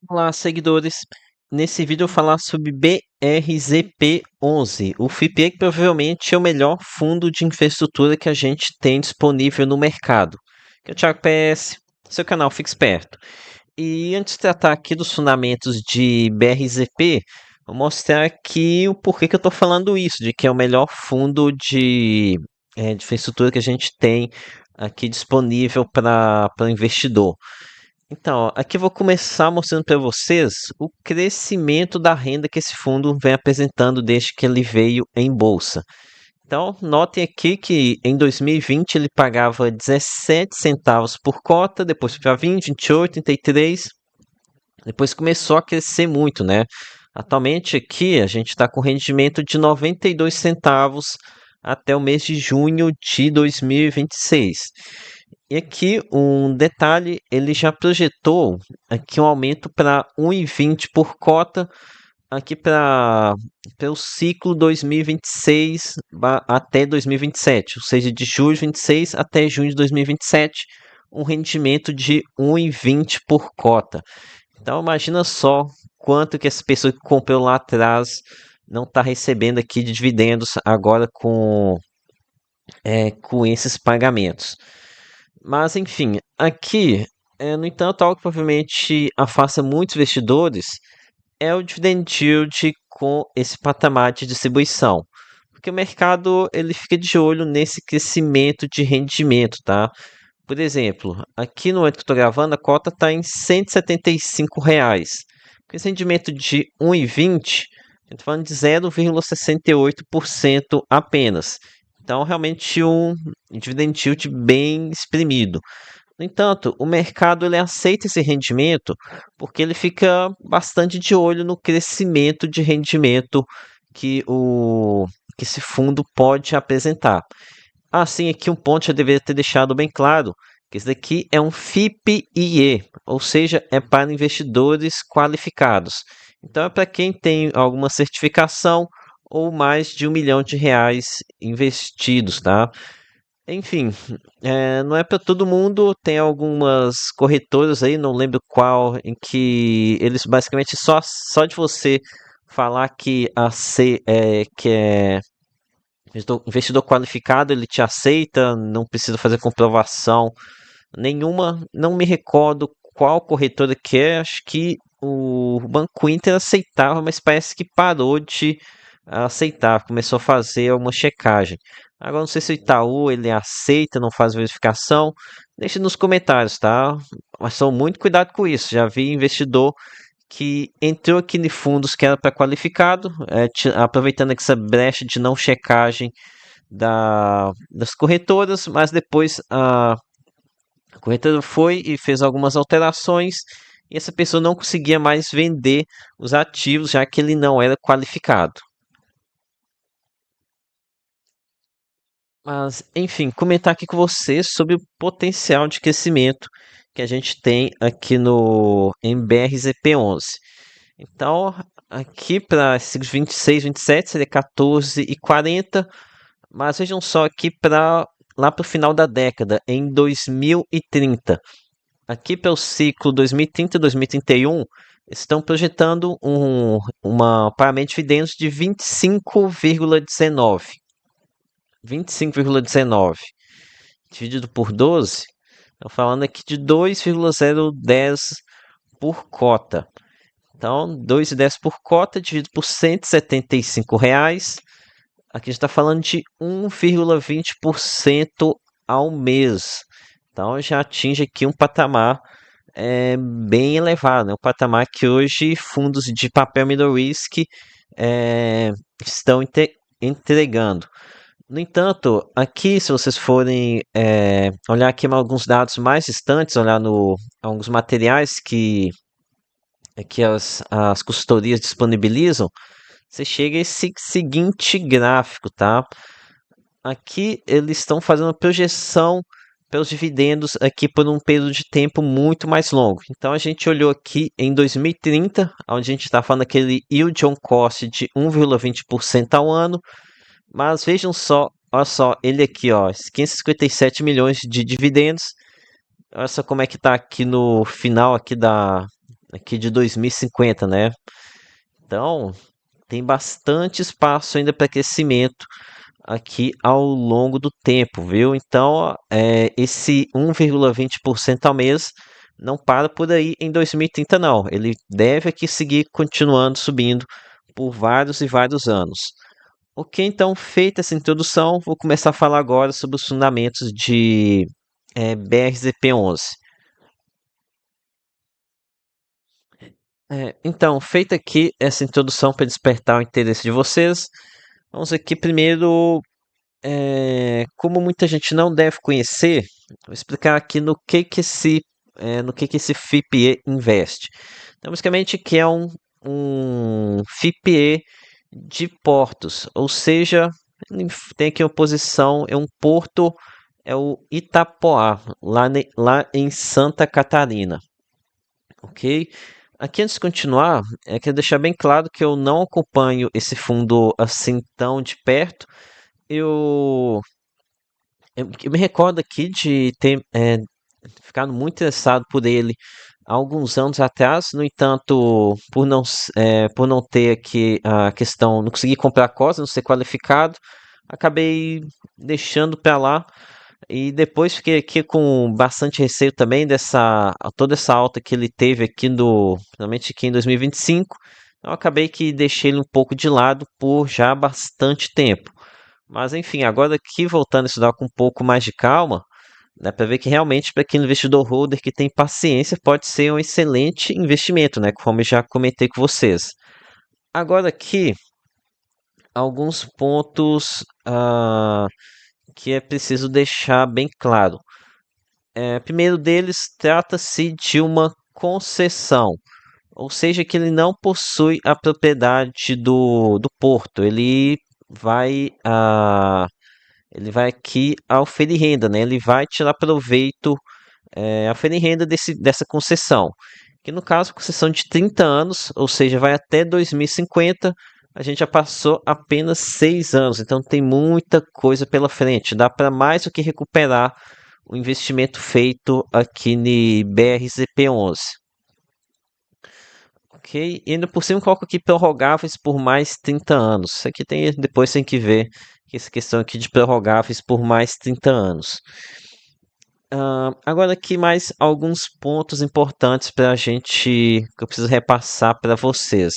Olá, seguidores. Nesse vídeo eu vou falar sobre BRZP11. O FIPE provavelmente é o melhor fundo de infraestrutura que a gente tem disponível no mercado. Que é o Thiago PS, seu canal Fique Esperto. E antes de tratar aqui dos fundamentos de BRZP, vou mostrar aqui o porquê que eu estou falando isso, de que é o melhor fundo de infraestrutura que a gente tem aqui disponível para o investidor. Então, aqui eu vou começar mostrando para vocês o crescimento da renda que esse fundo vem apresentando desde que ele veio em bolsa. Então, notem aqui que em 2020 ele pagava 17 centavos por cota, depois foi para 20, 28, 33, depois começou a crescer muito, né? Atualmente aqui a gente está com rendimento de 92 centavos até o mês de junho de 2026. E aqui um detalhe, ele já projetou aqui um aumento para 1,20 por cota aqui para o ciclo 2026 até 2027, ou seja, de julho de 26 até junho de 2027, um rendimento de 1,20 por cota. Então imagina só quanto que essa pessoa que comprou lá atrás não está recebendo aqui de dividendos agora com esses pagamentos. Mas, enfim, aqui, no entanto, algo que provavelmente afasta muitos investidores é o dividend yield com esse patamar de distribuição. Porque o mercado ele fica de olho nesse crescimento de rendimento, tá? Por exemplo, aqui no momento que eu estou gravando, a cota está em R$ 175. Com esse rendimento de 1,20, eu estou falando de 0,68% apenas. Então, realmente um dividend yield bem exprimido. No entanto, o mercado ele aceita esse rendimento porque ele fica bastante de olho no crescimento de rendimento que, que esse fundo pode apresentar. Assim, aqui um ponto eu deveria ter deixado bem claro, que esse daqui é um FIPE, ou seja, é para investidores qualificados. Então é para quem tem alguma certificação ou mais de R$ 1 milhão investidos, tá? Enfim, não é para todo mundo. Tem algumas corretoras aí, não lembro qual, em que eles basicamente só de você falar que que é investidor qualificado, ele te aceita, não precisa fazer comprovação nenhuma. Não me recordo qual corretora que é, acho que o Banco Inter aceitava, mas parece que parou de aceitar, começou a fazer uma checagem. Agora não sei se o Itaú ele aceita, não faz verificação. Deixe nos comentários, tá? Mas são muito cuidado com isso. Já vi investidor que entrou aqui em fundos que era para qualificado, aproveitando essa brecha de não checagem das corretoras, mas depois a corretora foi e fez algumas alterações e essa pessoa não conseguia mais vender os ativos, já que ele não era qualificado. Mas, enfim, comentar aqui com vocês sobre o potencial de crescimento que a gente tem aqui no MBRZP11. Então, aqui para ciclos 26, 27 seria 14,40, mas vejam só aqui para lá para o final da década, em 2030. Aqui para o ciclo 2030 e 2031, estão projetando uma pagamento de dividendos de 25,19. 25,19 dividido por 12, estou falando aqui de 2,010 por cota. Então, 2,10 por cota dividido por R$ 175. Aqui a gente está falando de 1,20% ao mês. Então, já atinge aqui um patamar bem elevado, né? Um patamar que hoje fundos de papel middle risk estão entregando. No entanto, aqui, se vocês forem olhar aqui alguns dados mais distantes, olhar no alguns materiais que as consultorias disponibilizam, você chega a esse seguinte gráfico, tá? Aqui eles estão fazendo uma projeção pelos dividendos aqui por um período de tempo muito mais longo. Então a gente olhou aqui em 2030, onde a gente está falando aquele yield on cost de 1,20% ao ano, mas vejam só, olha só, ele aqui, ó, 557 milhões de dividendos. Olha só como é que está aqui no final aqui aqui de 2050, né? Então, tem bastante espaço ainda para crescimento aqui ao longo do tempo, viu? Então, esse 1,20% ao mês não para por aí em 2030, não. Ele deve aqui seguir continuando subindo por vários e vários anos. Ok, então, feita essa introdução, vou começar a falar agora sobre os fundamentos de BRZP11. Então, feita aqui essa introdução para despertar o interesse de vocês, vamos aqui primeiro, como muita gente não deve conhecer, vou explicar aqui no que esse FIPE investe. Então, basicamente, que é um FIPE de portos, ou seja, ele tem aqui uma posição, é um porto, é o Itapoá, lá em Santa Catarina, ok? Aqui antes de continuar, quero deixar bem claro que eu não acompanho esse fundo assim tão de perto. Eu, eu me recordo aqui de ter ficado muito interessado por ele há alguns anos atrás. No entanto, por não ter aqui a questão, não conseguir comprar cotas, não ser qualificado, acabei deixando para lá. E depois fiquei aqui com bastante receio também dessa toda essa alta que ele teve aqui finalmente aqui em 2025. Eu acabei que deixei ele um pouco de lado por já bastante tempo. Mas enfim, agora aqui voltando a estudar com um pouco mais de calma, dá para ver que realmente para aquele investidor holder que tem paciência pode ser um excelente investimento, né? Como eu já comentei com vocês. Agora aqui alguns pontos que é preciso deixar bem claro. Primeiro deles, trata-se de uma concessão, ou seja, que ele não possui a propriedade do porto, vai, a, ele vai aqui oferir renda, né? Ele vai tirar proveito, oferir renda dessa concessão, que no caso, concessão de 30 anos, ou seja, vai até 2050, a gente já passou apenas 6 anos, então tem muita coisa pela frente, dá para mais do que recuperar o investimento feito aqui no BRZP11. Ok? E ainda por cima coloco aqui prorrogáveis por mais 30 anos. Isso aqui depois tem que ver essa questão aqui de prorrogáveis por mais 30 anos. Agora aqui mais alguns pontos importantes para a gente que eu preciso repassar para vocês.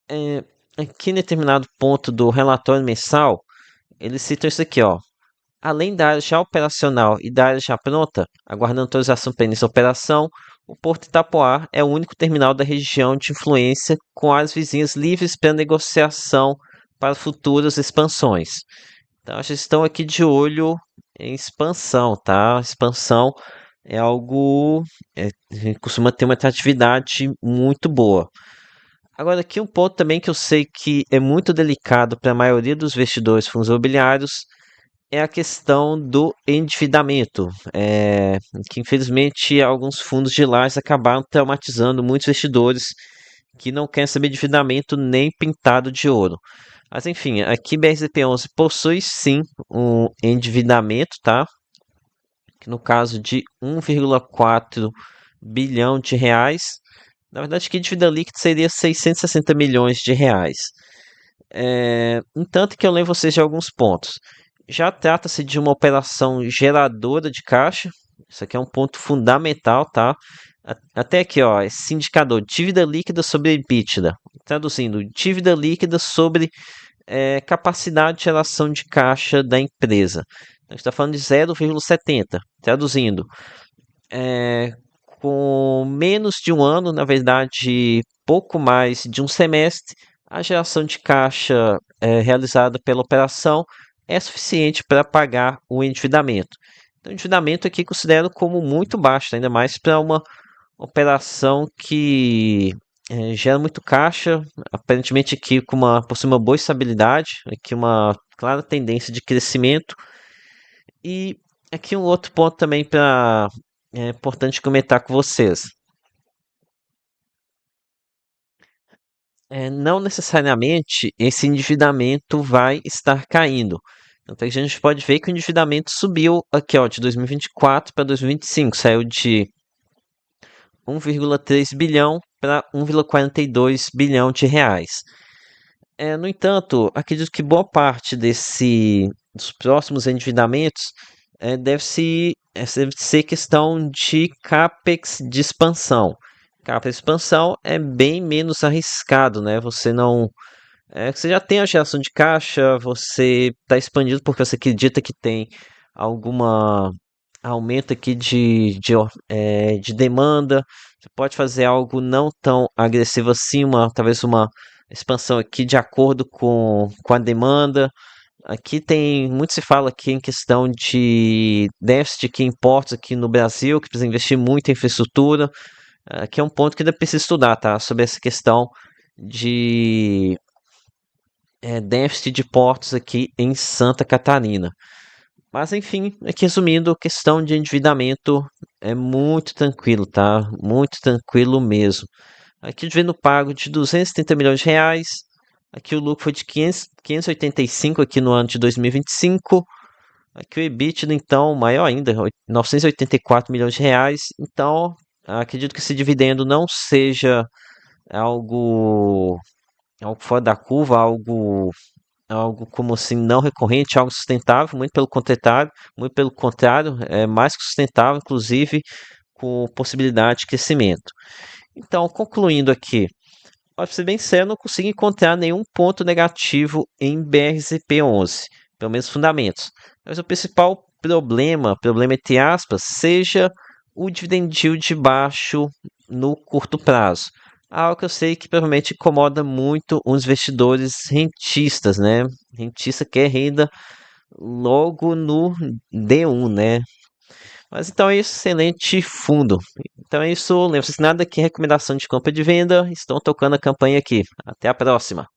É, aqui em determinado ponto do relatório mensal, eles citam isso aqui, ó. Além da área já operacional e da área já pronta, aguardando autorização para início da operação, o Porto Itapoá é o único terminal da região de influência com áreas vizinhas livres para negociação para futuras expansões. Então, vocês estão aqui de olho em expansão, tá? Expansão é algo costuma ter uma atratividade muito boa. Agora, aqui um ponto também que eu sei que é muito delicado para a maioria dos investidores fundos imobiliários é a questão do endividamento, que infelizmente alguns fundos de lajes acabaram traumatizando muitos investidores que não querem saber de endividamento nem pintado de ouro. Mas enfim, aqui BRZP11 possui sim um endividamento, tá? Que no caso de 1,4 bilhão de reais. Na verdade, que dívida líquida seria 660 milhões de reais. Entanto que eu lembro vocês de alguns pontos. Já trata-se de uma operação geradora de caixa. Isso aqui é um ponto fundamental, tá? Até aqui, ó, esse indicador, dívida líquida sobre EBITDA. Traduzindo, dívida líquida sobre capacidade de geração de caixa da empresa. A gente está falando de 0,70. Traduzindo, com menos de um ano, na verdade, pouco mais de um semestre, a geração de caixa realizada pela operação é suficiente para pagar o endividamento. Então, o endividamento aqui considero como muito baixo, ainda mais para uma operação que gera muito caixa, aparentemente aqui possui uma boa estabilidade, aqui uma clara tendência de crescimento. E aqui um outro ponto também é importante comentar com vocês. Não necessariamente esse endividamento vai estar caindo. Então a gente pode ver que o endividamento subiu aqui, ó, de 2024 para 2025, saiu de 1,3 bilhão para 1,42 bilhão de reais. No entanto, acredito que boa parte dos próximos endividamentos deve ser questão de CAPEX de expansão. CAPEX de expansão é bem menos arriscado, né? Você já tem a geração de caixa, você está expandindo porque você acredita que tem alguma aumento aqui de demanda. Você pode fazer algo não tão agressivo assim, talvez uma expansão aqui de acordo com a demanda. Aqui tem, muito se fala aqui em questão de déficit aqui em portos aqui no Brasil, que precisa investir muito em infraestrutura. Aqui é um ponto que ainda precisa estudar, tá? Sobre essa questão de déficit de portos aqui em Santa Catarina. Mas enfim, aqui resumindo, questão de endividamento é muito tranquilo, tá? Muito tranquilo mesmo. Aqui o dividendo pago de 230 milhões de reais. Aqui o lucro foi de 585 aqui no ano de 2025. Aqui o EBITDA, então, maior ainda, 984 milhões de reais. Então, acredito que esse dividendo não seja algo, algo fora da curva, algo como assim não recorrente, algo sustentável, muito pelo contrário, é mais que sustentável, inclusive com possibilidade de crescimento. Então, concluindo aqui, para ser bem sério, não consigo encontrar nenhum ponto negativo em BRZP11, pelo menos fundamentos. Mas o principal problema entre aspas, seja o dividend yield baixo no curto prazo. Algo que eu sei que provavelmente incomoda muito os investidores rentistas, né? Rentista quer renda logo no D1, né? Mas então é isso, excelente fundo. Então é isso, lembre-se nada que recomendação de compra e de venda, estão tocando a campanha aqui. Até a próxima.